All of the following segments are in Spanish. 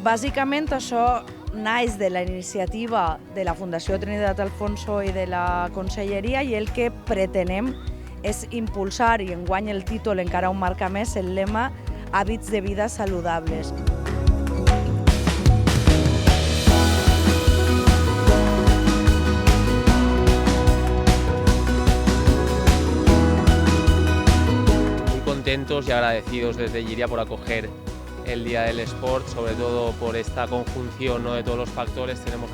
Bàsicament això naix de la iniciativa de la Fundació Trinidad Alfonso i de la Conselleria, i el que pretenem és impulsar, i enguany el títol encara ho marca més, el lema Hàbits de vida saludables. Muy contentos y agradecidos desde Llíria por acoger el Día del Sport, sobre todo por esta conjunción, ¿no?, de todos los factores. Tenemos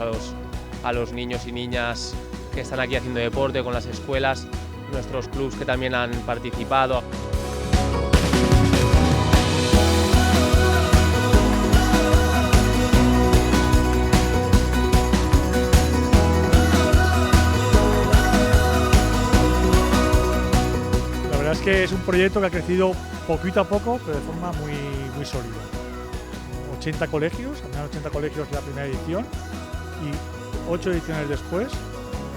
a los niños y niñas que están aquí haciendo deporte con las escuelas, nuestros clubs que también han participado. La verdad es que es un proyecto que ha crecido poquito a poco, pero de forma muy sólida. 80 colegios, al menos 80 colegios la primera edición, y 8 ediciones después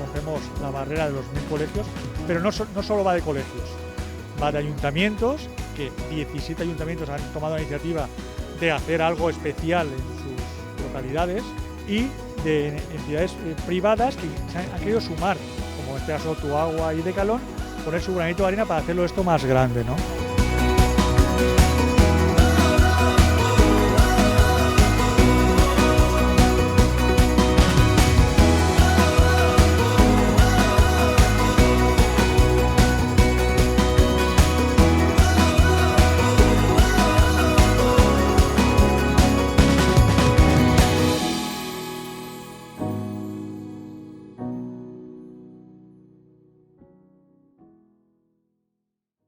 rompemos la barrera de los 1000 colegios, pero no solo va de colegios, va de ayuntamientos, que 17 ayuntamientos han tomado la iniciativa de hacer algo especial en sus localidades, y de entidades privadas que se han querido sumar, como en este caso Tu Agua y Decalón, poner su granito de arena para hacerlo esto más grande, ¿no?